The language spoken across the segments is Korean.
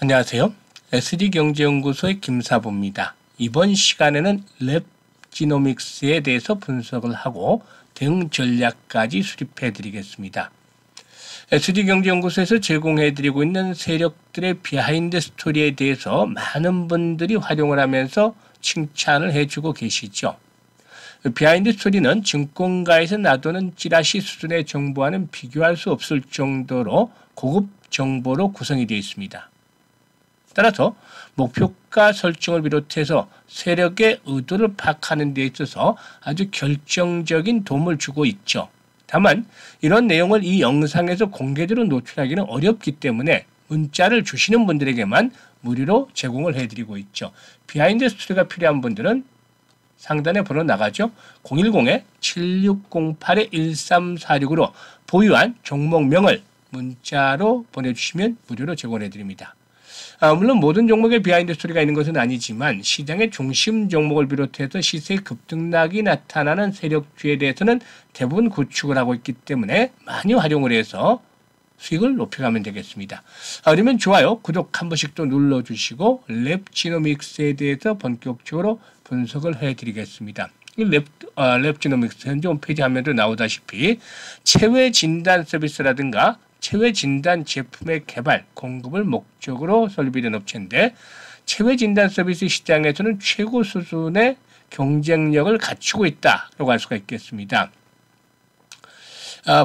안녕하세요. SD경제연구소의 김사부입니다. 이번 시간에는 랩지노믹스에 대해서 분석을 하고 대응 전략까지 수립해 드리겠습니다. SD경제연구소에서 제공해 드리고 있는 세력들의 비하인드 스토리에 대해서 많은 분들이 활용을 하면서 칭찬을 해주고 계시죠. 비하인드 스토리는 증권가에서 놔두는 찌라시 수준의 정보와는 비교할 수 없을 정도로 고급 정보로 구성이 되어 있습니다. 따라서 목표가 설정을 비롯해서 세력의 의도를 파악하는 데 있어서 아주 결정적인 도움을 주고 있죠. 다만 이런 내용을 이 영상에서 공개적으로 노출하기는 어렵기 때문에 문자를 주시는 분들에게만 무료로 제공을 해드리고 있죠. 비하인드 스토리가 필요한 분들은 상단에 번호 나가죠. 010-7608-1346으로 보유한 종목명을 문자로 보내주시면 무료로 제공해드립니다. 물론 모든 종목에 비하인드 스토리가 있는 것은 아니지만 시장의 중심 종목을 비롯해서 시세 급등락이 나타나는 세력주에 대해서는 대부분 구축을 하고 있기 때문에 많이 활용을 해서 수익을 높여가면 되겠습니다. 그러면 좋아요, 구독 한 번씩 또 눌러주시고 랩지노믹스에 대해서 본격적으로 분석을 해드리겠습니다. 랩지노믹스 현재 홈페이지 화면도 나오다시피 체외 진단 서비스라든가 체외 진단 제품의 개발, 공급을 목적으로 설비된 업체인데 체외 진단 서비스 시장에서는 최고 수준의 경쟁력을 갖추고 있다라고 할 수가 있겠습니다.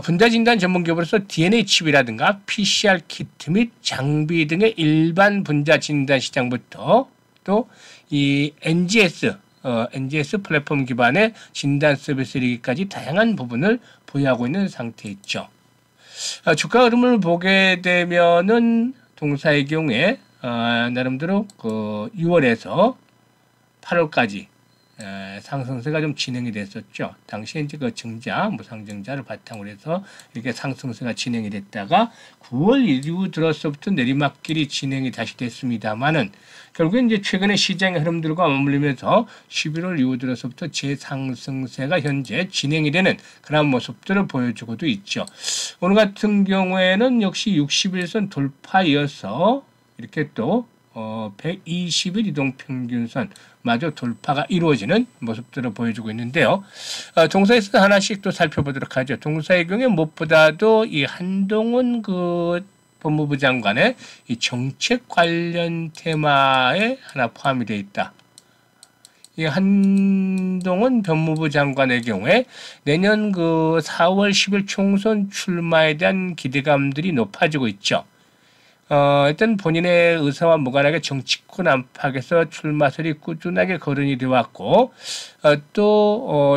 분자 진단 전문 기업으로서 DNA 칩이라든가 PCR 키트 및 장비 등의 일반 분자 진단 시장부터 또 이 NGS 플랫폼 기반의 진단 서비스이기까지 다양한 부분을 보유하고 있는 상태에 있죠. 주가 흐름을 보게 되면은 동사의 경우에 나름대로 6월에서 8월까지 상승세가 좀 진행이 됐었죠. 당시에 이제 그 증자, 무상증자를 바탕으로 해서 이렇게 상승세가 진행이 됐다가 9월 이후 들어서부터 내리막길이 진행이 다시 됐습니다만은 결국에 이제 최근에 시장의 흐름들과 맞물리면서 11월 이후 들어서부터 재상승세가 현재 진행이 되는 그런 모습들을 보여주고도 있죠. 오늘 같은 경우에는 역시 60일선 돌파이어서 이렇게 또 120일 이동평균선 마저 돌파가 이루어지는 모습들을 보여주고 있는데요. 동사에서 하나씩 또 살펴보도록 하죠. 동사의 경우에 무엇보다도 이 한동훈 법무부 장관의 이 정책 관련 테마에 하나 포함이 되어 있다. 이 한동훈 법무부 장관의 경우에 내년 4월 10일 총선 출마에 대한 기대감들이 높아지고 있죠. 일단 본인의 의사와 무관하게 정치권 안팎에서 출마설이 꾸준하게 거론이 되었고,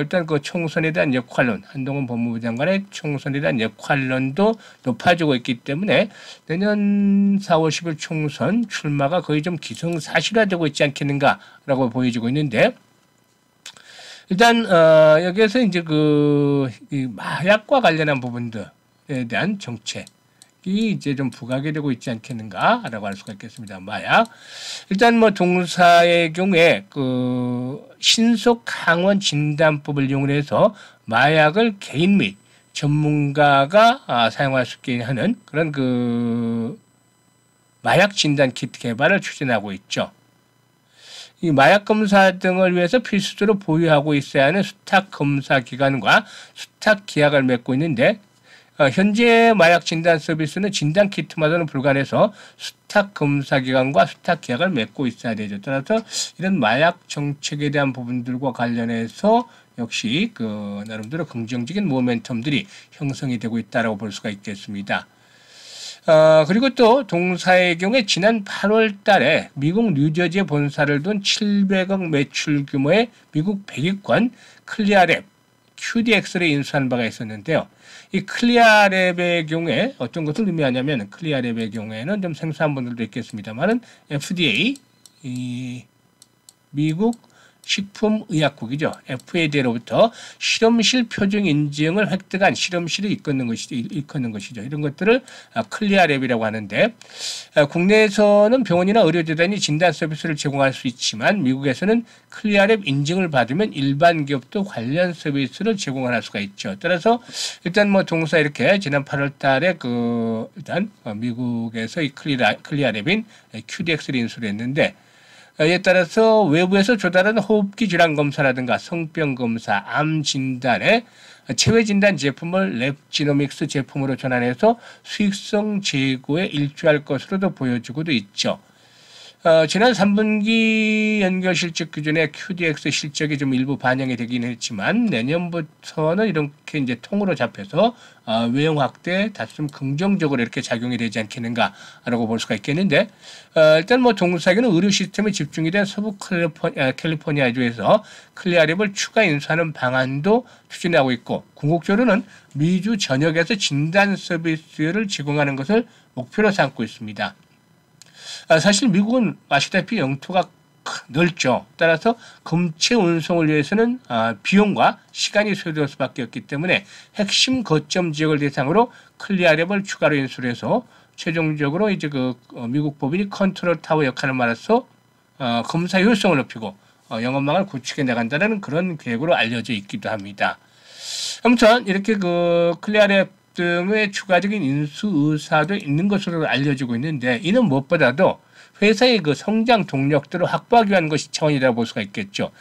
일단 총선에 대한 역할론, 한동훈 법무부 장관의 총선에 대한 역할론도 높아지고 있기 때문에 내년 4월 10일 총선 출마가 거의 좀 기정사실화되고 있지 않겠는가라고 보여지고 있는데, 일단, 여기에서 이제 이 마약과 관련한 부분들에 대한 정책, 이 이제 좀 부각이 되고 있지 않겠는가라고 할 수가 있겠습니다. 마약. 일단 동사의 경우에 신속 항원 진단법을 이용해서 마약을 개인 및 전문가가 사용할 수 있게 하는 그런 마약 진단 키트 개발을 추진하고 있죠. 이 마약 검사 등을 위해서 필수적으로 보유하고 있어야 하는 수탁 검사 기관과 수탁 계약을 맺고 있는데, 현재 마약 진단 서비스는 진단 키트마저는 불가해서 수탁 검사 기관과 수탁 계약을 맺고 있어야 되죠. 따라서 이런 마약 정책에 대한 부분들과 관련해서 역시 나름대로 긍정적인 모멘텀들이 형성이 되고 있다라고 볼 수가 있겠습니다. 그리고 또 동사의 경우에 지난 8월 달에 미국 뉴저지에 본사를 둔 700억 매출 규모의 미국 100위권 클리아랩 QDX를 인수한 바가 있었는데요. 이 클리아랩의 경우에 어떤 것을 의미하냐면 클리아랩의 경우에는 좀 생소한 분들도 있겠습니다만은 FDA, 이 미국 식품의약국이죠. FDA로부터 실험실 표준 인증을 획득한 실험실을 일컫는 것이죠. 이런 것들을 클리어랩이라고 하는데, 국내에서는 병원이나 의료재단이 진단 서비스를 제공할 수 있지만 미국에서는 클리어랩 인증을 받으면 일반 기업도 관련 서비스를 제공할 수가 있죠. 따라서 일단 뭐 동사 이렇게 지난 8월 달에 일단 미국에서 이 클리어랩인 QDX를 인수를 했는데, 이에 따라서 외부에서 조달하는 호흡기 질환 검사라든가 성병 검사, 암 진단에 체외 진단 제품을 랩지노믹스 제품으로 전환해서 수익성 제고에 일조할 것으로도 보여지고도 있죠. 지난 3분기 연결 실적 기준에 QDX 실적이 좀 일부 반영이 되긴 했지만 내년부터는 이렇게 이제 통으로 잡혀서 외형 확대에 다시 좀 긍정적으로 이렇게 작용이 되지 않겠는가라고 볼 수가 있겠는데, 일단 뭐 동사기는 의료 시스템에 집중이 된 서부 캘리포니아주에서 클리어랩을 추가 인수하는 방안도 추진하고 있고, 궁극적으로는 미주 전역에서 진단 서비스를 제공하는 것을 목표로 삼고 있습니다. 사실 미국은 아시다시피 영토가 넓죠. 따라서 검체 운송을 위해서는 비용과 시간이 소요될 수밖에 없기 때문에 핵심 거점 지역을 대상으로 클리어랩을 추가로 인수를 해서 최종적으로 이제 미국 법인이 컨트롤 타워 역할을 맡아서 검사 효율성을 높이고 영업망을 구축해 나간다는 그런 계획으로 알려져 있기도 합니다. 아무튼 이렇게 클리어랩 등의 추가적인 인수 의사도 있는 것으로 알려지고 있는데, 이는 무엇보다도 회사의 성장 동력들을 확보하기 위한 것이 차원이라고 볼 수가 있겠죠.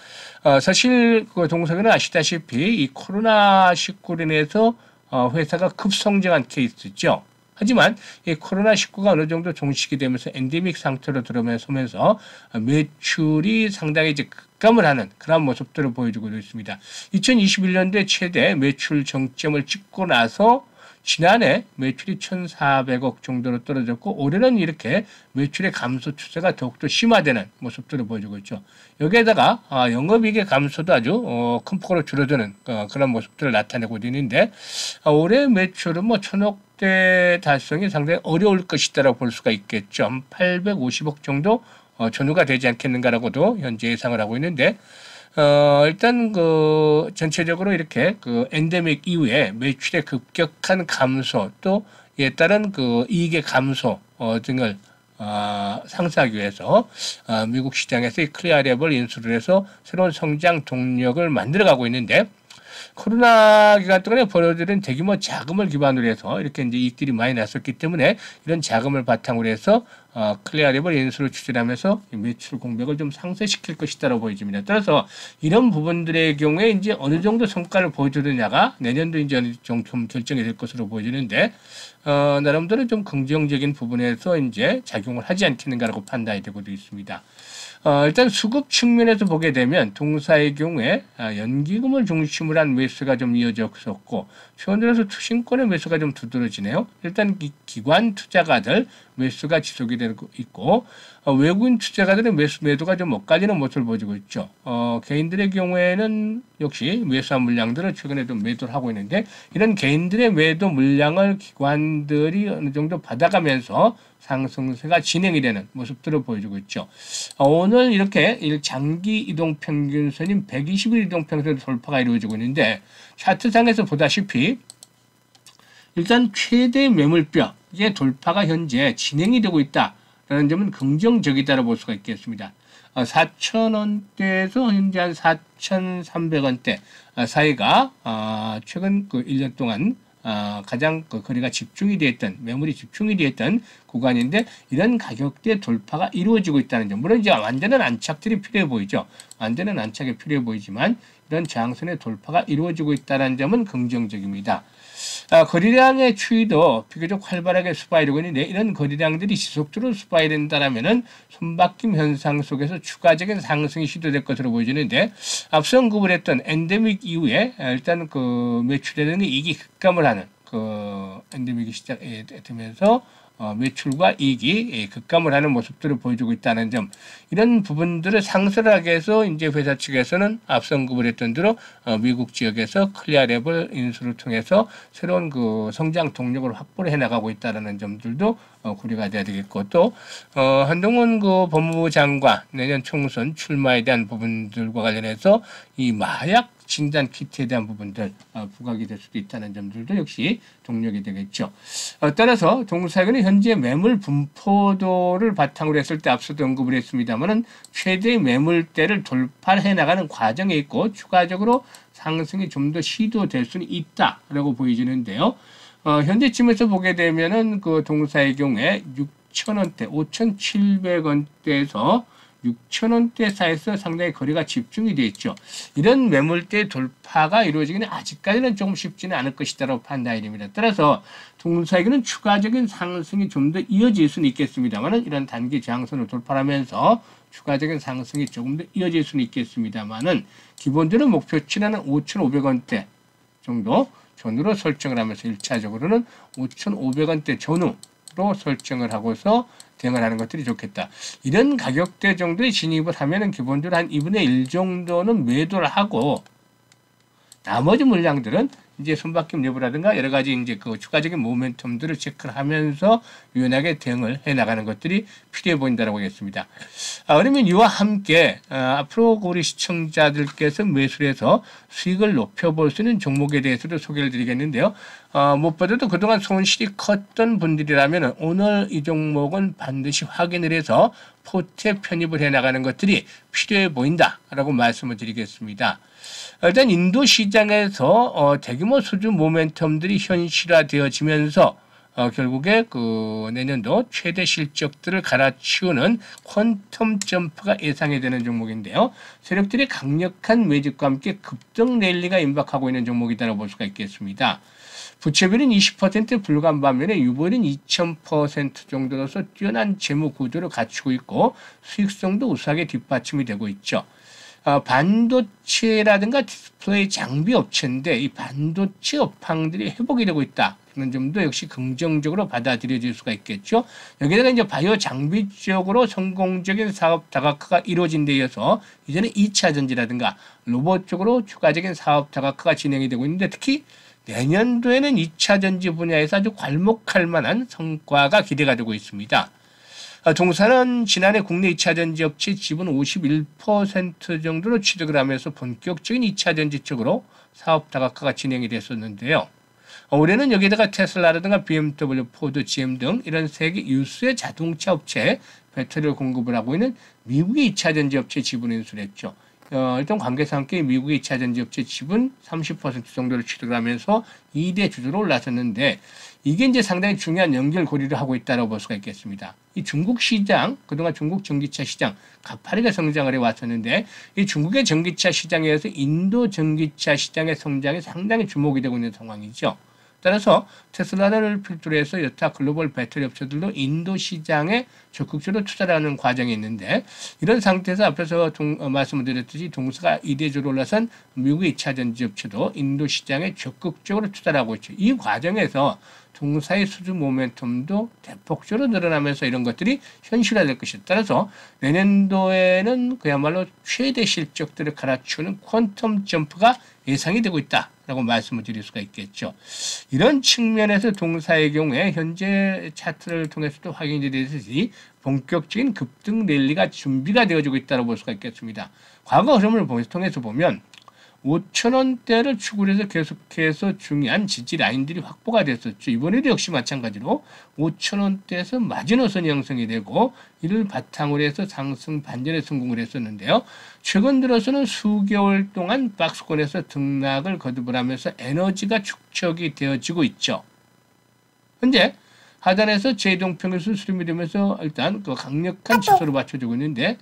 사실 동석이는 아시다시피 이 코로나19로 인해서 회사가 급성장한 케이스죠. 하지만 이 코로나19가 어느 정도 종식이 되면서 엔데믹 상태로 들어서면서 매출이 상당히 이제 급감을 하는 그런 모습들을 보여주고 있습니다. 2021년도에 최대 매출 정점을 찍고 나서 지난해 매출이 1,400억 정도로 떨어졌고, 올해는 이렇게 매출의 감소 추세가 더욱더 심화되는 모습들을 보여주고 있죠. 여기에다가 영업이익의 감소도 아주 큰 폭으로 줄어드는 그런 모습들을 나타내고 있는데, 올해 매출은 뭐 1,000억대 달성이 상당히 어려울 것이다라고 볼 수가 있겠죠. 한 850억 정도 전후가 되지 않겠는가라고도 현재 예상을 하고 있는데, 일단 전체적으로 이렇게 엔데믹 이후에 매출의 급격한 감소, 또 이에 따른 이익의 감소 등을 상쇄하기 위해서 미국 시장에서 이 클리어랩을 인수를 해서 새로운 성장 동력을 만들어가고 있는데, 코로나 기간 동안에 벌어들인 대규모 자금을 기반으로 해서 이렇게 이제 이익들이 많이 났었기 때문에 이런 자금을 바탕으로 해서 클리어랩을 인수를 추진하면서 매출 공백을 좀 상쇄시킬 것이다라고 보여집니다. 따라서 이런 부분들의 경우에 이제 어느 정도 성과를 보여주느냐가 내년도 이제 좀 결정이 될 것으로 보여지는데, 나름대로 좀 긍정적인 부분에서 이제 작용을 하지 않겠는가라고 판단이 되고도 있습니다. 일단 수급 측면에서 보게 되면 동사의 경우에 연기금을 중심으로 한 매수가 좀 이어졌었고, 최근 들어서 투신권의 매수가 좀 두드러지네요. 일단 기관 투자가들 매수가 지속이 되고 있고, 외국인 투자가들의 매도가 좀 엇갈리는 모습을 보여주고 있죠. 개인들의 경우에는 역시 매수한 물량들을 최근에 좀 매도를 하고 있는데, 이런 개인들의 매도 물량을 기관들이 어느 정도 받아가면서 상승세가 진행이 되는 모습들을 보여주고 있죠. 오늘 이렇게 장기 이동평균선인 120일 이동평균 돌파가 이루어지고 있는데, 차트상에서 보다시피 일단 최대 매물벽의 돌파가 현재 진행이 되고 있다라는 점은 긍정적이다라고 볼 수가 있겠습니다. 4,000원대에서 현재 한 4,300원대 사이가 최근 1년 동안 가장 거래가 집중이 되었던, 매물이 집중이 되었던 구간인데, 이런 가격대 돌파가 이루어지고 있다는 점. 물론 이제 완전한 안착들이 필요해 보이죠. 완전한 안착이 필요해 보이지만 이런 저항선의 돌파가 이루어지고 있다는 점은 긍정적입니다. 거래량의 추이도 비교적 활발하게 수바이되고 있는데, 이런 거래량들이 지속적으로 수바이된다라면은 손바뀜 현상 속에서 추가적인 상승이 시도될 것으로 보여지는데, 앞서 언급을 했던 엔데믹 이후에 일단 매출에는 이익이 급감을 하는 엔데믹이 시작되면서 매출과 이익이 급감을 하는 모습들을 보여주고 있다는 점, 이런 부분들을 상설하게 해서 이제 회사 측에서는 앞서 언급을 했던 대로 미국 지역에서 클리어 레벨 인수를 통해서 새로운 그 성장 동력을 확보를 해나가고 있다는 점들도 고려가 돼야 되겠고, 또 한동훈 그 법무부 장관 내년 총선 출마에 대한 부분들과 관련해서 이 마약 진단 키트에 대한 부분들 부각이 될 수도 있다는 점들도 역시 동력이 되겠죠. 따라서 동사에는 현재 매물 분포도를 바탕으로 했을 때 앞서도 언급을 했습니다만은 최대의 매물대를 돌파해 나가는 과정에 있고 추가적으로 상승이 좀 더 시도될 수는 있다라고 보여지는데요. 현재쯤에서 보게 되면은 그 동사의 경우에 6,000원대, 5,700원대에서 6,000원대 사이에서 상당히 거래가 집중이 되어 있죠. 이런 매물대 돌파가 이루어지기는 아직까지는 조금 쉽지는 않을 것이다라고 판단이 됩니다. 따라서 동사에게는 추가적인 상승이 좀 더 이어질 수는 있겠습니다만은 이런 단기 저항선을 돌파하면서 추가적인 상승이 조금 더 이어질 수는 있겠습니다만은 기본적으로 목표치는 5,500원대 정도 전후로 설정을 하면서 1차적으로는 5,500원대 전후로 설정을 하고서 대응을 하는 것들이 좋겠다. 이런 가격대 정도에 진입을 하면은 기본적으로 한 2분의 1 정도는 매도를 하고 나머지 물량들은 이제 손바뀜 여부라든가 여러 가지 이제 그 추가적인 모멘텀들을 체크를 하면서 유연하게 대응을 해 나가는 것들이 필요해 보인다라고 하겠습니다. 그러면 이와 함께 앞으로 우리 시청자들께서 매수를 해서 수익을 높여볼 수 있는 종목에 대해서도 소개를 드리겠는데요. 무엇보다도 그동안 손실이 컸던 분들이라면 오늘 이 종목은 반드시 확인을 해서 포트에 편입을 해 나가는 것들이 필요해 보인다라고 말씀을 드리겠습니다. 일단 인도 시장에서 대규모 수주 모멘텀들이 현실화되어지면서 결국에 그 내년도 최대 실적들을 갈아치우는 퀀텀 점프가 예상이 되는 종목인데요. 세력들이 강력한 매집과 함께 급등 랠리가 임박하고 있는 종목이라고 볼 수가 있겠습니다. 부채비율은 20% 불과한 반면에 유보율은 2000% 정도로서 뛰어난 재무 구조를 갖추고 있고 수익성도 우수하게 뒷받침이 되고 있죠. 반도체라든가 디스플레이 장비 업체인데 이 반도체 업황들이 회복이 되고 있다. 그런 점도 역시 긍정적으로 받아들여질 수가 있겠죠. 여기다가 이제 바이오 장비 쪽으로 성공적인 사업 다각화가 이루어진 데 이어서 이제는 2차 전지라든가 로봇 쪽으로 추가적인 사업 다각화가 진행이 되고 있는데 특히 내년도에는 2차 전지 분야에서 아주 괄목할 만한 성과가 기대가 되고 있습니다. 동사는 지난해 국내 2차 전지 업체 지분 51% 정도로 취득을 하면서 본격적인 2차 전지 쪽으로 사업 다각화가 진행이 됐었는데요. 올해는 여기다가 테슬라라든가 BMW, 포드, GM 등 이런 세계 유수의 자동차 업체에 배터리를 공급을 하고 있는 미국의 2차 전지 업체 지분을 인수를 했죠. 일단 관계사 함께 미국의 2차 전지 업체 지분 30% 정도를 취득을 하면서 2대 주주로 올라섰는데 이게 이제 상당히 중요한 연결고리를 하고 있다고 볼 수가 있겠습니다. 이 중국 시장, 그동안 중국 전기차 시장 가파르게 성장을 해왔었는데 이 중국의 전기차 시장에 의해서 인도 전기차 시장의 성장이 상당히 주목이 되고 있는 상황이죠. 따라서 테슬라를 필두로 해서 여타 글로벌 배터리 업체들도 인도 시장에 적극적으로 투자를 하는 과정이 있는데 이런 상태에서 앞에서 말씀을 드렸듯이 동사가 이대주로 올라선 미국의 2차 전지 업체도 인도 시장에 적극적으로 투자를 하고 있죠. 이 과정에서 동사의 수주 모멘텀도 대폭적으로 늘어나면서 이런 것들이 현실화될 것이다. 따라서 내년도에는 그야말로 최대 실적들을 갈아치우는 퀀텀 점프가 예상이 되고 있다라고 말씀을 드릴 수가 있겠죠. 이런 측면에서 동사의 경우에 현재 차트를 통해서도 확인이 되듯이 본격적인 급등 랠리가 준비가 되어지고 있다고 볼 수가 있겠습니다. 과거 흐름을 통해서 보면 5,000원대를 추구를 해서 계속해서 중요한 지지 라인들이 확보가 됐었죠. 이번에도 역시 마찬가지로 5,000원대에서 마지노선이 형성이 되고 이를 바탕으로 해서 상승 반전에 성공을 했었는데요. 최근 들어서는 수개월 동안 박스권에서 등락을 거듭을 하면서 에너지가 축적이 되어지고 있죠. 현재 하단에서 제동평균수 수렴이 되면서 일단 그 강력한 지수로 받쳐주고 있는데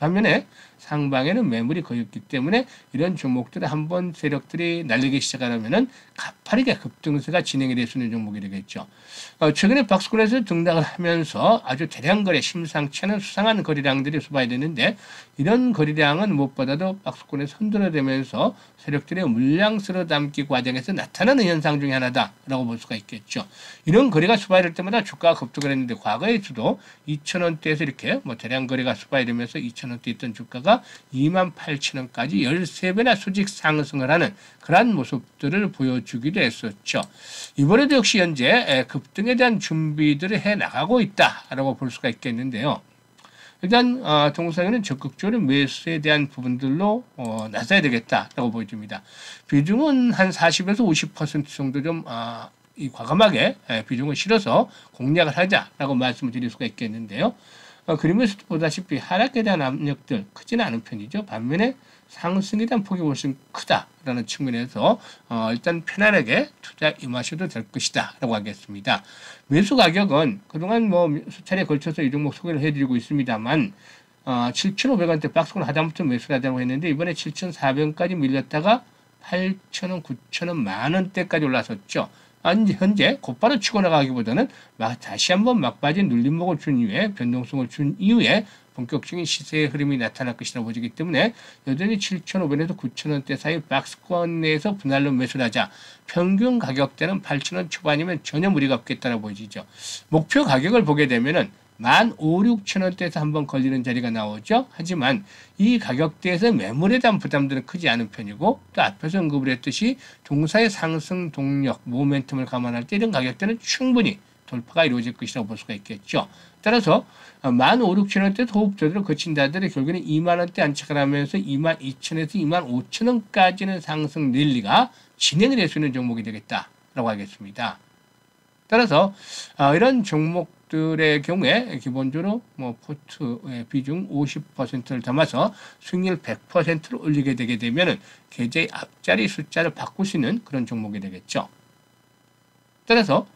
반면에 상방에는 매물이 거의 없기 때문에 이런 종목들을 한번 세력들이 날리기 시작하려면은 가파르게 급등세가 진행이 될 수 있는 종목이 되겠죠. 최근에 박스권에서 등락을 하면서 아주 대량 거래, 심상치 않은 수상한 거래량들이 수반되는데 이런 거래량은 무엇보다도 박스권에서 흔들어대면서 세력들의 물량 쓸어 담기 과정에서 나타나는 현상 중에 하나다라고 볼 수가 있겠죠. 이런 거래가 수반될 때마다 주가가 급등을 했는데 과거에서도 2,000원대에서 이렇게 대량 거래가 수반되면서 2,000원대 있던 주가가 28,000원까지 13배나 수직 상승을 하는 그러한 모습들을 보여주기도 했었죠. 이번에도 역시 현재 급등에 대한 준비들을 해나가고 있다라고 볼 수가 있겠는데요. 일단 동사에는 적극적으로 매수에 대한 부분들로 나서야 되겠다라고 보여집니다. 비중은 한 40에서 50% 정도 좀 이 과감하게 비중을 실어서 공략을 하자라고 말씀을 드릴 수가 있겠는데요. 그림에서도 보다시피 하락에 대한 압력들 크지는 않은 편이죠. 반면에 상승에 대한 폭이 훨씬 크다라는 측면에서 일단 편안하게 투자 임하셔도 될 것이다 라고 하겠습니다. 매수 가격은 그동안 수차례 걸쳐서 이 종목 소개를 해드리고 있습니다만 7,500원대 박스권 하단부터 매수를 하자고 했는데 이번에 7,400원까지 밀렸다가 8,000원, 9,000원, 만원대까지 올라섰죠. 현재 곧바로 치고 나가기보다는 다시 한번 막빠진 눌림목을 준 이후에 변동성을 준 이후에 본격적인 시세의 흐름이 나타날 것이라고 보이기 때문에 여전히 7,500원에서 9,000원대 사이 박스권 내에서 분할로 매수를 하자. 평균 가격대는 8,000원 초반이면 전혀 무리가 없겠다라고 보이죠. 목표 가격을 보게 되면은 15,000~16,000원대에서 한번 걸리는 자리가 나오죠. 하지만 이 가격대에서 매물에 대한 부담들은 크지 않은 편이고 또 앞에서 언급을 했듯이 동사의 상승 동력, 모멘텀을 감안할 때 이런 가격대는 충분히 돌파가 이루어질 것이라고 볼 수가 있겠죠. 따라서 15,000~16,000원대 호흡조절을 거친다 하더라도 결국에는 20,000원대 안착을 하면서 22,000원에서 25,000원까지는 상승 랠리가 진행이 될 수 있는 종목이 되겠다라고 하겠습니다. 따라서 이런 종목들의 경우에 기본적으로 포트의 비중 50%를 담아서 수익률 100%를 올리게 되게 되면 계좌의 앞자리 숫자를 바꿀 수 있는 그런 종목이 되겠죠. 따라서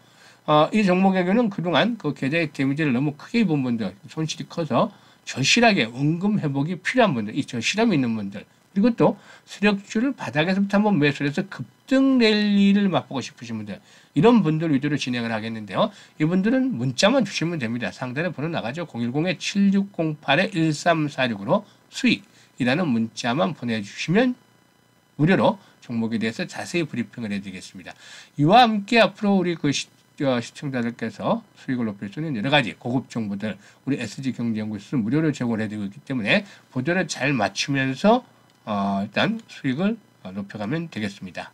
이 종목의 경우는 그동안 그 계좌의 데미지를 너무 크게 입은 분들, 손실이 커서 절실하게 원금 회복이 필요한 분들, 이 절실함이 있는 분들, 그리고 또 세력주를 바닥에서부터 한번 매수를 해서 급등 랠리를 맛보고 싶으신 분들, 이런 분들 위주로 진행을 하겠는데요. 이분들은 문자만 주시면 됩니다. 상단에 번호 나가죠. 010-7608-1346으로 수익이라는 문자만 보내주시면 무료로 종목에 대해서 자세히 브리핑을 해드리겠습니다. 이와 함께 앞으로 우리 시청자들께서 수익을 높일 수 있는 여러 가지 고급 정보들 우리 SG경제연구소에서 무료로 제공을 해드리고 있기 때문에 보조를 잘 맞추면서 일단 수익을 높여가면 되겠습니다.